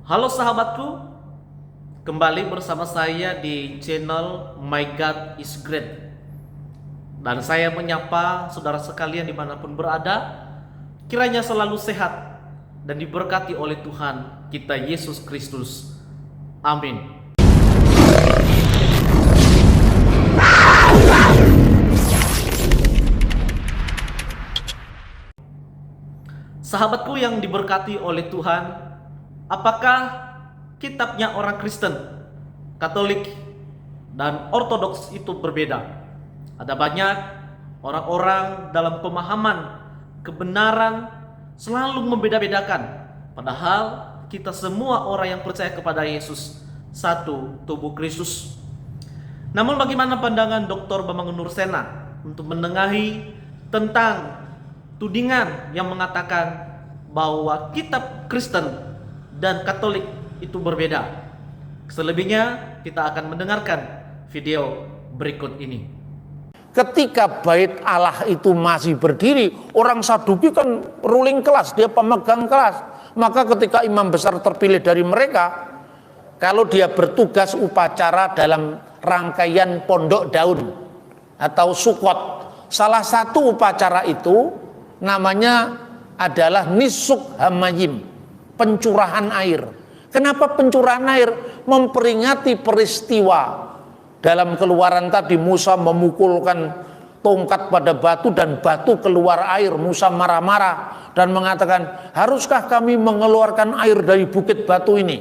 Halo sahabatku, kembali bersama saya di channel My God is Great. Dan saya menyapa saudara sekalian dimanapun berada, kiranya selalu sehat dan diberkati oleh Tuhan kita Yesus Kristus. Amin. Sahabatku yang diberkati oleh Tuhan, apakah kitabnya orang Kristen, Katolik, dan Ortodoks itu berbeda? Ada banyak orang-orang dalam pemahaman kebenaran selalu membeda-bedakan. Padahal kita semua orang yang percaya kepada Yesus, satu tubuh Kristus. Namun bagaimana pandangan Dr. Bambang Nursena untuk menengahi tentang tudingan yang mengatakan bahwa kitab Kristen dan Katolik itu berbeda? Selebihnya kita akan mendengarkan video berikut ini. Ketika bait Allah itu masih berdiri, orang Saduki kan ruling kelas, dia pemegang kelas. Maka ketika imam besar terpilih dari mereka, kalau dia bertugas upacara dalam rangkaian pondok daun atau sukot, salah satu upacara itu namanya adalah nisuk hamayim, pencurahan air. Kenapa pencurahan air? Memperingati peristiwa dalam Keluaran tadi, Musa memukulkan tongkat pada batu dan batu keluar air. Musa marah-marah dan mengatakan, haruskah kami mengeluarkan air dari bukit batu ini?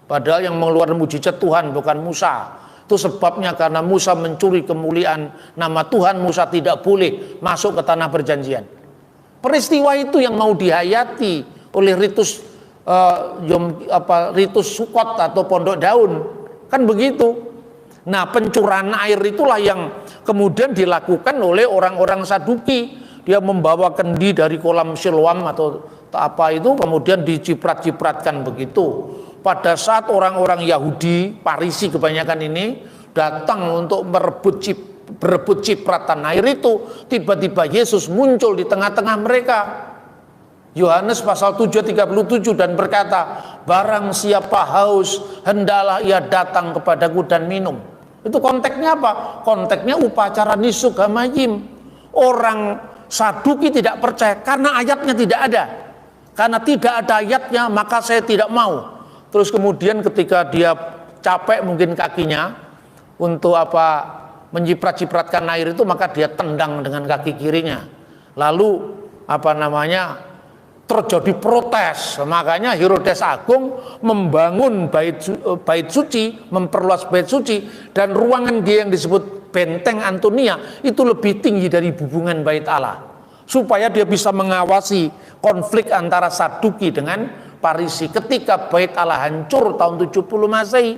Padahal yang mengeluarkan mujizat Tuhan bukan Musa. Itu sebabnya karena Musa mencuri kemuliaan nama Tuhan, Musa tidak boleh masuk ke tanah perjanjian. Peristiwa itu yang mau dihayati oleh ritus ritus sukot atau pondok daun, kan begitu. Nah, pencurahan air itulah yang kemudian dilakukan oleh orang-orang Saduki. Dia membawa kendi dari kolam Siloam atau apa itu, kemudian diciprat-cipratkan begitu. Pada saat orang-orang Yahudi, Parisi kebanyakan ini datang untuk berebut cipratan air itu, tiba-tiba Yesus muncul di tengah-tengah mereka. Yohanes pasal 7:37 dan berkata, barang siapa haus, hendaklah ia datang kepadaku dan minum. Itu konteksnya apa? Konteksnya upacara nisuk hamayim. Orang Saduki tidak percaya karena ayatnya tidak ada. Karena tidak ada ayatnya, maka saya tidak mau. Terus kemudian ketika dia capek mungkin kakinya untuk menciprat-cipratkan air itu, maka dia tendang dengan kaki kirinya. Lalu terjadi protes. Makanya Herodes Agung membangun bait suci, memperluas bait suci, dan ruangan dia yang disebut benteng Antonia itu lebih tinggi dari bubungan bait Allah, supaya dia bisa mengawasi konflik antara Saduki dengan Parisi. Ketika bait Allah hancur tahun 70 Masehi,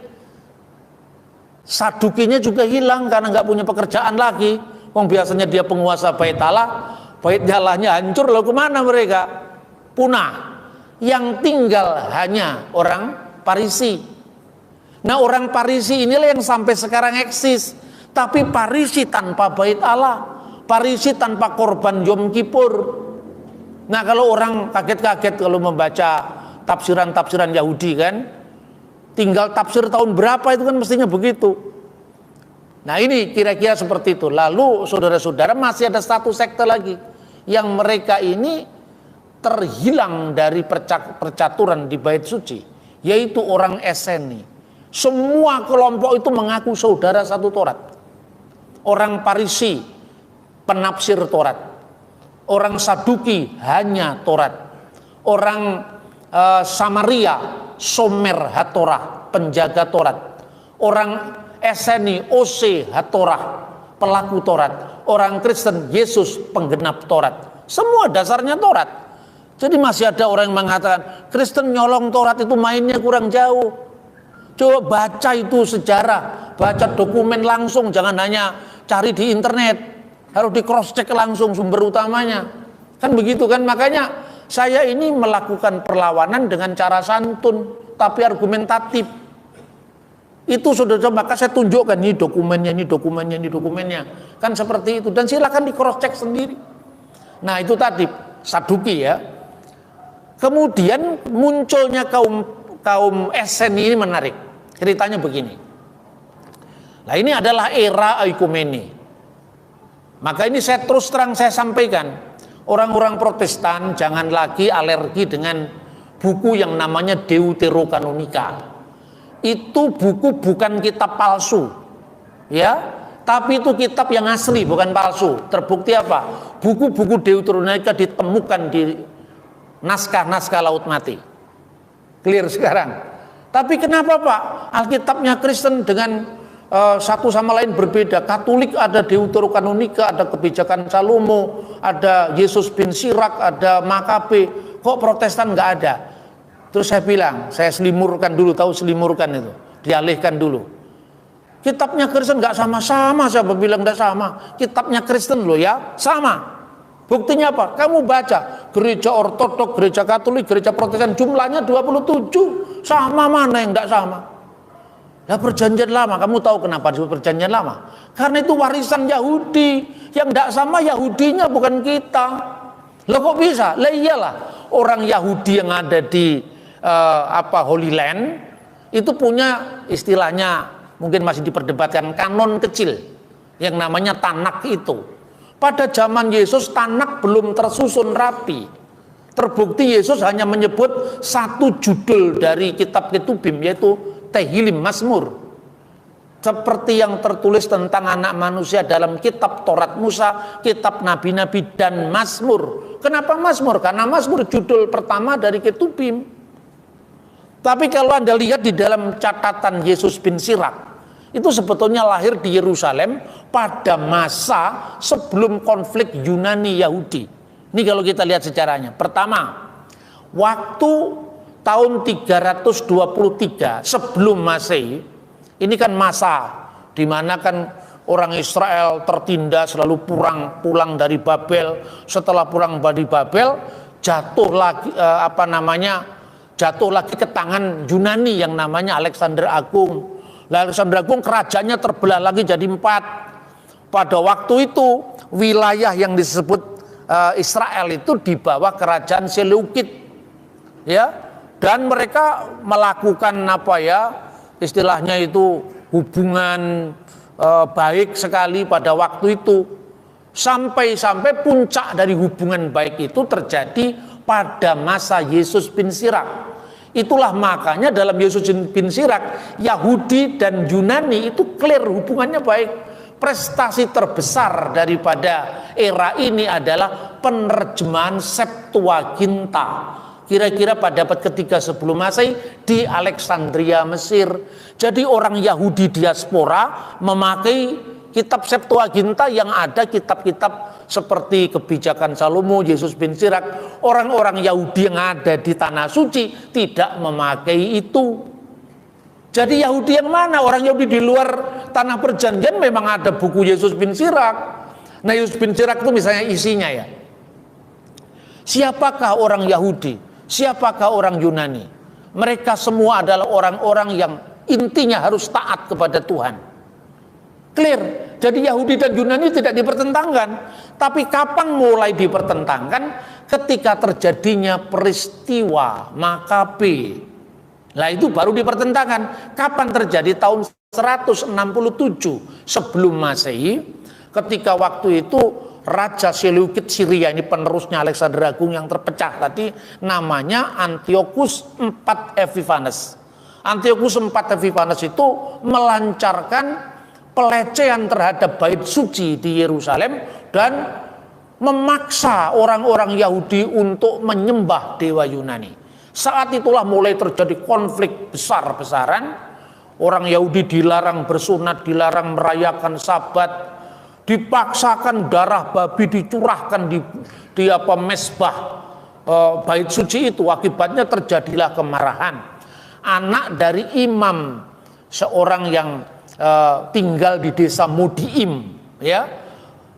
Sadukinya juga hilang karena nggak punya pekerjaan lagi. Biasanya dia penguasa bait Allah, baitnya Allahnya hancur, lalu kemana mereka? Punah. Yang tinggal hanya orang Parisi. Nah, orang Parisi inilah yang sampai sekarang eksis. Tapi Parisi tanpa bait Allah, Parisi tanpa korban Yom Kippur. Nah, kalau orang kaget-kaget kalau membaca tafsiran-tafsiran Yahudi kan, tinggal tafsir tahun berapa itu kan mestinya begitu. Nah, ini kira-kira seperti itu. Lalu saudara-saudara, masih ada satu sekte lagi yang mereka ini terhilang dari percaturan di bait suci, yaitu orang Eseni. Semua kelompok itu mengaku saudara satu Taurat. Orang Parisi penafsir Taurat, orang Saduki hanya Taurat, orang Samaria Somer Hatorah, penjaga Taurat, orang Eseni Ose Hatorah, pelaku Taurat, orang Kristen Yesus penggenap Taurat. Semua dasarnya Taurat. Jadi masih ada orang yang mengatakan Kristen nyolong Taurat, itu mainnya kurang jauh. Coba baca itu sejarah, baca dokumen langsung, jangan hanya cari di internet, harus di cross check langsung sumber utamanya. Kan begitu kan? Makanya saya ini melakukan perlawanan dengan cara santun tapi argumentatif. Itu saudara, maka saya tunjukkan ini dokumennya, ini dokumennya, ini dokumennya. Kan seperti itu, dan silakan di cross check sendiri. Nah, itu tadi Saduki ya. Kemudian munculnya kaum kaum Eseni ini menarik. Ceritanya begini. Nah, ini adalah era oikumene. Maka ini saya terus terang saya sampaikan, orang-orang Protestan jangan lagi alergi dengan buku yang namanya Deuterokanonika. Itu buku bukan kitab palsu, ya, tapi itu kitab yang asli, bukan palsu. Terbukti apa? Buku-buku Deuterokanonika ditemukan di naskah-naskah Laut Mati. Clear sekarang. Tapi kenapa Pak? Alkitabnya Kristen dengan satu sama lain berbeda. Katolik ada Deuterokanonika, ada Kebijakan Salomo, ada Yesus bin Sirak, ada Makabe. Kok Protestan nggak ada? Terus saya bilang, saya selimurkan dulu, tahu selimurkan itu, dialihkan dulu. Kitabnya Kristen nggak sama-sama, siapa bilang nggak sama? Kitabnya Kristen loh ya, sama. Buktinya apa? Kamu baca gereja Ortodok, gereja Katolik, gereja Protestan, jumlahnya 27. Sama mana yang nggak sama? Nah, perjanjian lama, kamu tahu kenapa disebut perjanjian lama? Karena itu warisan Yahudi. Yang nggak sama Yahudinya, bukan kita. Loh kok bisa? Lah iyalah, orang Yahudi yang ada di Holy Land itu punya istilahnya, mungkin masih diperdebatkan, kanon kecil yang namanya Tanak itu. Pada zaman Yesus Tanak belum tersusun rapi. Terbukti Yesus hanya menyebut satu judul dari kitab Ketubim, yaitu Tehillim, Mazmur. Seperti yang tertulis tentang anak manusia dalam kitab Taurat Musa, kitab Nabi-Nabi, dan Mazmur. Kenapa Mazmur? Karena Mazmur judul pertama dari Ketubim. Tapi kalau Anda lihat di dalam catatan Yesus bin Sirak, itu sebetulnya lahir di Yerusalem pada masa sebelum konflik Yunani Yahudi. Ini kalau kita lihat sejarahnya. Pertama, waktu tahun 323 sebelum Masehi, ini kan masa di mana kan orang Israel tertindas lalu pulang dari Babel. Setelah pulang dari Babel, jatuh lagi ke tangan Yunani yang namanya Alexander Agung. Alexander Agung kerajaannya terbelah lagi jadi 4. Pada waktu itu wilayah yang disebut Israel itu di bawah kerajaan Seleukid, ya, dan mereka melakukan istilahnya itu hubungan baik sekali pada waktu itu, sampai puncak dari hubungan baik itu terjadi pada masa Yesus bin Sirak. Itulah makanya dalam Yesus bin Sirak, Yahudi dan Yunani itu clear hubungannya baik. Prestasi terbesar daripada era ini adalah penerjemahan Septuaginta. Kira-kira pada abad ketiga sebelum Masehi di Alexandria, Mesir. Jadi orang Yahudi diaspora memakai kitab Septuaginta yang ada kitab-kitab seperti Kebijakan Salomo, Yesus bin Sirak. Orang-orang Yahudi yang ada di Tanah Suci tidak memakai itu. Jadi Yahudi yang mana? Orang Yahudi di luar Tanah Perjanjian memang ada buku Yesus bin Sirak. Nah, Yesus bin Sirak itu misalnya isinya ya, siapakah orang Yahudi? Siapakah orang Yunani? Mereka semua adalah orang-orang yang intinya harus taat kepada Tuhan. Clear. Jadi Yahudi dan Yunani tidak dipertentangkan. Tapi kapan mulai dipertentangkan? Ketika terjadinya peristiwa Makabe. Nah, itu baru dipertentangkan. Kapan terjadi? Tahun 167 sebelum Masehi. Ketika waktu itu Raja Seleukid Syria, ini penerusnya Alexander Agung yang terpecah tadi, namanya Antiochus IV Epiphanes. Antiochus IV Epiphanes itu melancarkan pelecehan terhadap bait suci di Yerusalem dan memaksa orang-orang Yahudi untuk menyembah dewa Yunani. Saat itulah mulai terjadi konflik besar-besaran. Orang Yahudi dilarang bersunat, dilarang merayakan Sabat, dipaksakan darah babi dicurahkan di mesbah bait suci itu. Akibatnya terjadilah kemarahan. Anak dari imam seorang yang tinggal di desa Modi'im, ya,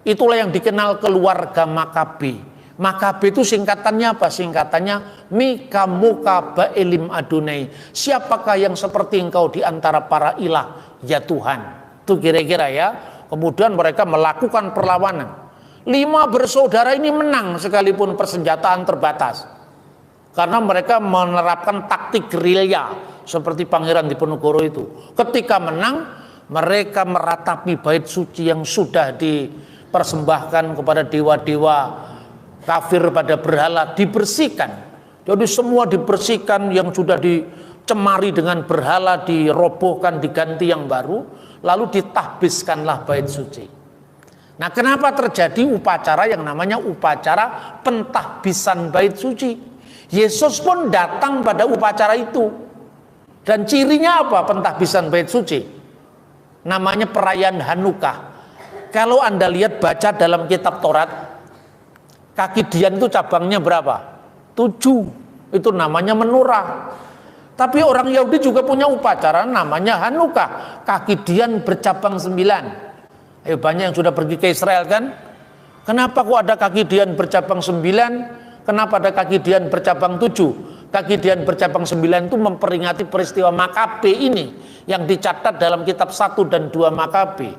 itulah yang dikenal keluarga Makabe. Makabe itu singkatannya apa? Singkatannya Mika Muka Ba'elim Adonai. Siapakah yang seperti engkau di antara para ilah, ya Tuhan. Itu kira-kira ya. Kemudian mereka melakukan perlawanan. 5 bersaudara ini menang sekalipun persenjataan terbatas. karena mereka menerapkan taktik gerilya seperti Pangeran Diponegoro itu. Ketika menang, mereka meratapi bait suci yang sudah dipersembahkan kepada dewa-dewa kafir pada berhala, dibersihkan. Jadi semua dibersihkan, yang sudah dicemari dengan berhala dirobohkan, diganti yang baru, lalu ditahbiskanlah bait suci. Nah, kenapa terjadi upacara yang namanya upacara pentahbisan bait suci? Yesus pun datang pada upacara itu. Dan cirinya apa pentahbisan bait suci? Namanya perayaan Hanukkah. Kalau Anda lihat baca dalam kitab Taurat, kaki dian itu cabangnya berapa? 7. Itu namanya menorah. Tapi orang Yahudi juga punya upacara namanya Hanukkah. Kaki dian bercabang 9. Banyak yang sudah pergi ke Israel kan? Kenapa kok ada kaki dian bercabang 9? Kenapa ada kaki dian bercabang 7? Kaki dian bercabang 9 itu memperingati peristiwa Makabe ini yang dicatat dalam kitab 1 dan 2 Makabe.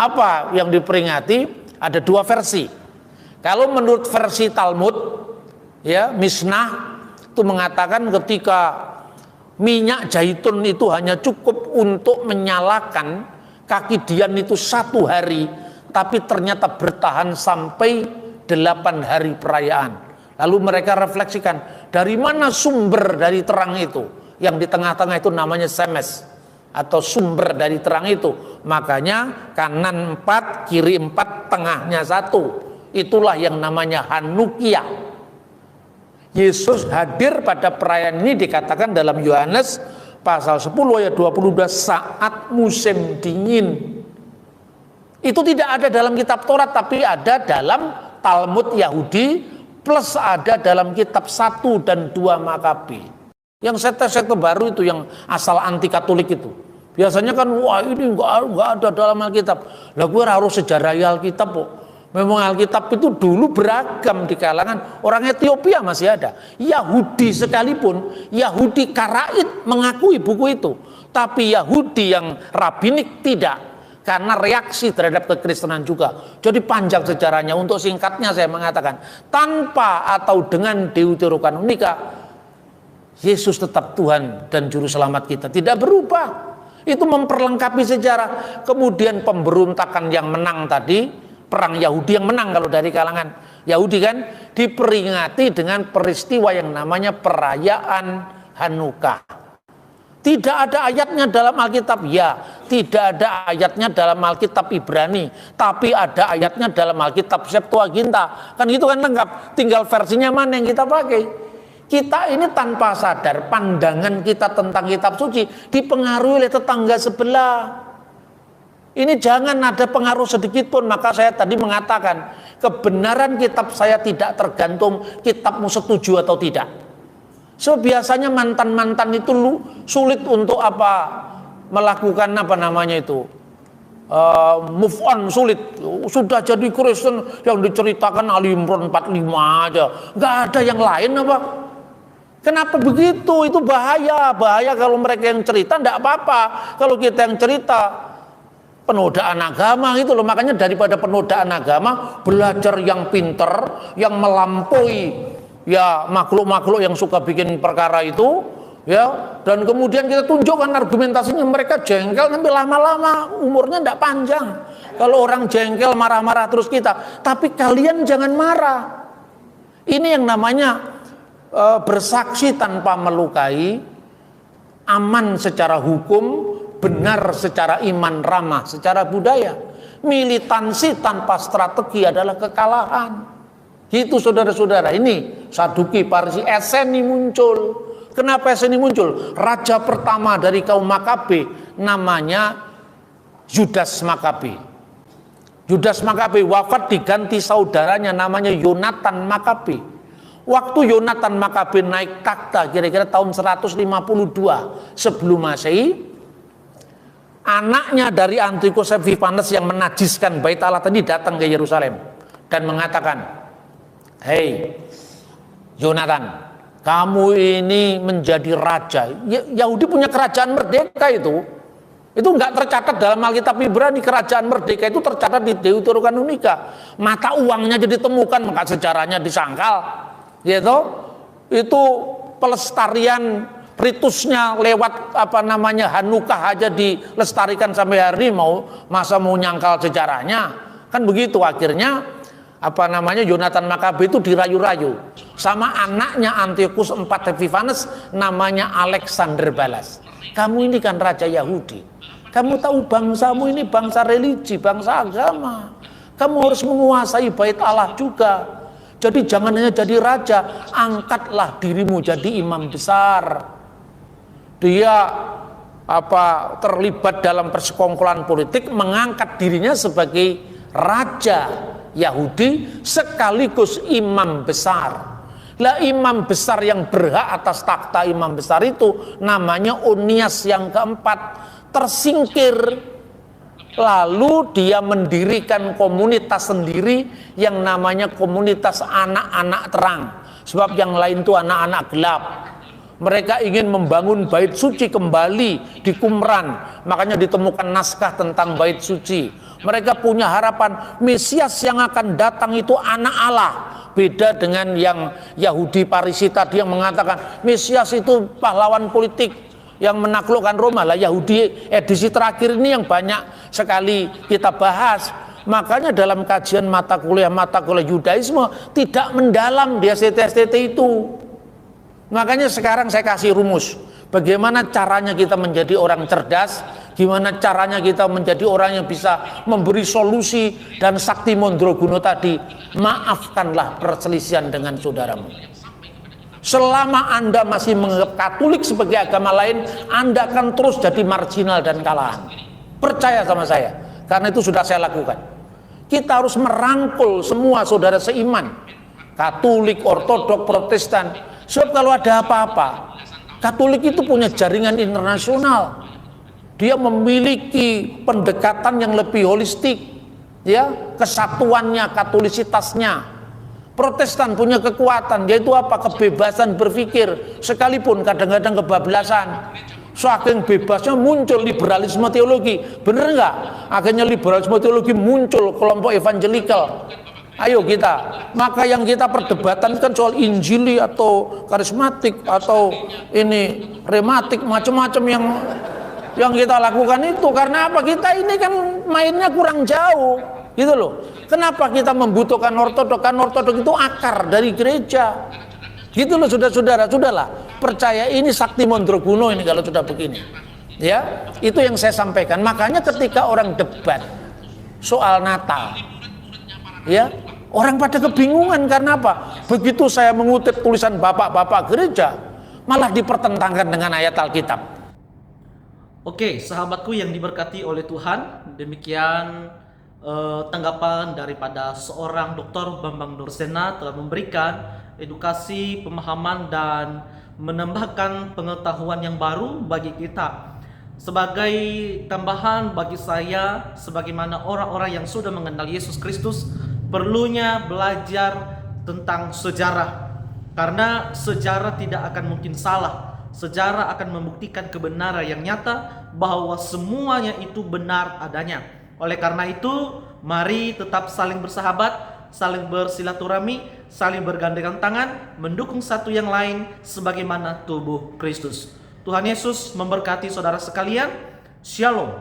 Apa yang diperingati? Ada 2 versi. Kalau menurut versi Talmud, ya, Mishnah itu mengatakan ketika minyak zaitun itu hanya cukup untuk menyalakan kaki dian itu 1 hari, tapi ternyata bertahan sampai 8 hari perayaan. Lalu mereka refleksikan, dari mana sumber dari terang itu? Yang di tengah-tengah itu namanya semes, atau sumber dari terang itu. Makanya kanan 4, kiri 4, tengahnya 1. Itulah yang namanya Hanukkah. Yesus hadir pada perayaan ini dikatakan dalam Yohanes pasal 10 ayat 22, saat musim dingin. Itu tidak ada dalam kitab Taurat, tapi ada dalam Talmud Yahudi, plus ada dalam kitab 1 dan 2 Makabe. Yang sekte-sekte baru itu yang asal anti Katolik itu. Biasanya kan, wah ini enggak ada dalam Alkitab. Lah gue harus sejarah Alkitab kok. Memang Alkitab itu dulu beragam di kalangan orang Ethiopia masih ada. Yahudi sekalipun, Yahudi Karaid mengakui buku itu. Tapi Yahudi yang rabbinik tidak. Karena reaksi terhadap kekristenan juga. Jadi panjang sejarahnya. Untuk singkatnya saya mengatakan, tanpa atau dengan Deuterokanonika, Yesus tetap Tuhan dan Juru Selamat kita. Tidak berubah. Itu memperlengkapi sejarah. Kemudian pemberontakan yang menang tadi, perang Yahudi yang menang kalau dari kalangan Yahudi kan, diperingati dengan peristiwa yang namanya perayaan Hanukkah. Tidak ada ayatnya dalam Alkitab, ya. Tidak ada ayatnya dalam Alkitab Ibrani, tapi ada ayatnya dalam Alkitab Septuaginta. Kan itu kan lengkap. Tinggal versinya mana yang kita pakai. Kita ini tanpa sadar pandangan kita tentang kitab suci dipengaruhi oleh tetangga sebelah. Ini jangan ada pengaruh sedikit pun. Maka saya tadi mengatakan, kebenaran kitab saya tidak tergantung kitabmu setuju atau tidak. So biasanya mantan-mantan itu sulit untuk melakukan move on, sulit. Sudah jadi Kristen yang diceritakan Ali Imran 45 aja, nggak ada yang lain apa? Kenapa begitu? Itu bahaya kalau mereka yang cerita nggak apa-apa. Kalau kita yang cerita penodaan agama gitu loh. Makanya daripada penodaan agama, belajar yang pinter, yang melampaui ya makhluk-makhluk yang suka bikin perkara itu, ya, dan kemudian kita tunjukkan argumentasinya. Mereka jengkel, nanti lama-lama umurnya tidak panjang. Kalau orang jengkel marah-marah terus kita, tapi kalian jangan marah. Ini yang namanya bersaksi tanpa melukai, aman secara hukum, benar secara iman, ramah secara budaya. Militansi tanpa strategi adalah kekalahan. Itu saudara-saudara, ini Saduki, Parisi, Eseni muncul. Kenapa Eseni muncul? Raja pertama dari kaum Makabe namanya Yudas Makabe. Yudas Makabe wafat diganti saudaranya namanya Yonatan Makabe. Waktu Yonatan Makabe naik takhta kira-kira tahun 152 sebelum Masehi, anaknya dari Antiochus Epiphanes yang menajiskan bait Allah tadi datang ke Yerusalem dan mengatakan, hei Yonatan, kamu ini menjadi raja. Yahudi punya kerajaan merdeka itu nggak tercatat dalam Alkitab Ibrani. Kerajaan merdeka itu tercatat di Deuterokanonika. Mata uangnya jadi ditemukan, maka sejarahnya disangkal, gitu. itu pelestarian ritusnya lewat Hanukah aja dilestarikan sampai hari ini, masa mau nyangkal sejarahnya, kan begitu. Akhirnya Yonatan Makabe itu dirayu-rayu sama anaknya Antiochus IV Epiphanes, namanya Alexander Balas. Kamu ini kan raja Yahudi, kamu tahu bangsamu ini bangsa religi, bangsa agama, kamu harus menguasai bait Allah juga. Jadi jangan hanya jadi raja, angkatlah dirimu jadi imam besar. Dia terlibat dalam persekongkolan politik, mengangkat dirinya sebagai raja Yahudi sekaligus imam besar. Lah imam besar yang berhak atas takhta imam besar itu namanya Onias yang keempat, tersingkir. Lalu dia mendirikan komunitas sendiri yang namanya komunitas anak-anak terang. Sebab yang lain itu anak-anak gelap. Mereka ingin membangun bait suci kembali di Qumran. Makanya ditemukan naskah tentang bait suci. Mereka punya harapan Mesias yang akan datang itu anak Allah. Beda dengan yang Yahudi Parisi tadi yang mengatakan Mesias itu pahlawan politik yang menaklukkan Roma. Lah Yahudi edisi terakhir ini yang banyak sekali kita bahas. Makanya dalam kajian mata kuliah Yudaisme tidak mendalam di STT itu. Makanya sekarang saya kasih rumus bagaimana caranya kita menjadi orang cerdas, gimana caranya kita menjadi orang yang bisa memberi solusi, dan Sakti Mondroguno tadi, maafkanlah perselisihan dengan saudaramu. Selama Anda masih menganggap Katolik sebagai agama lain, Anda akan terus jadi marginal dan kalahan. Percaya sama saya, karena itu sudah saya lakukan. Kita harus merangkul semua saudara seiman, Katolik, Ortodok, Protestan. Sebab kalau ada apa-apa, Katolik itu punya jaringan internasional. Dia memiliki pendekatan yang lebih holistik, ya, kesatuannya, katolisitasnya. Protestan punya kekuatan, yaitu kebebasan berpikir, sekalipun kadang-kadang kebablasan. Saking bebasnya muncul liberalisme teologi, bener nggak? Akhirnya liberalisme teologi muncul kelompok evangelikal. Ayo kita, maka yang kita perdebatkan kan soal Injili atau karismatik atau ini rematik, macam-macam yang kita lakukan itu. Karena apa? Kita ini kan mainnya kurang jauh, gitu loh. Kenapa kita membutuhkan ortodok? Kan ortodok itu akar dari gereja, gitu loh. Sudahlah, percaya ini Sakti Mondroguno ini kalau sudah begini, ya. Itu yang saya sampaikan. Makanya ketika orang debat soal Natal, ya, orang pada kebingungan. Karena apa? Begitu saya mengutip tulisan bapak-bapak gereja, malah dipertentangkan dengan ayat Alkitab. Oke, sahabatku yang diberkati oleh Tuhan, demikian tanggapan daripada seorang Dr. Bambang Nursena telah memberikan edukasi, pemahaman, dan menambahkan pengetahuan yang baru bagi kita. Sebagai tambahan bagi saya, sebagaimana orang-orang yang sudah mengenal Yesus Kristus, perlunya belajar tentang sejarah. Karena sejarah tidak akan mungkin salah. Sejarah akan membuktikan kebenaran yang nyata bahwa semuanya itu benar adanya. Oleh karena itu, mari tetap saling bersahabat, saling bersilaturahmi, saling bergandengan tangan, mendukung satu yang lain sebagaimana tubuh Kristus. Tuhan Yesus memberkati saudara sekalian. Shalom.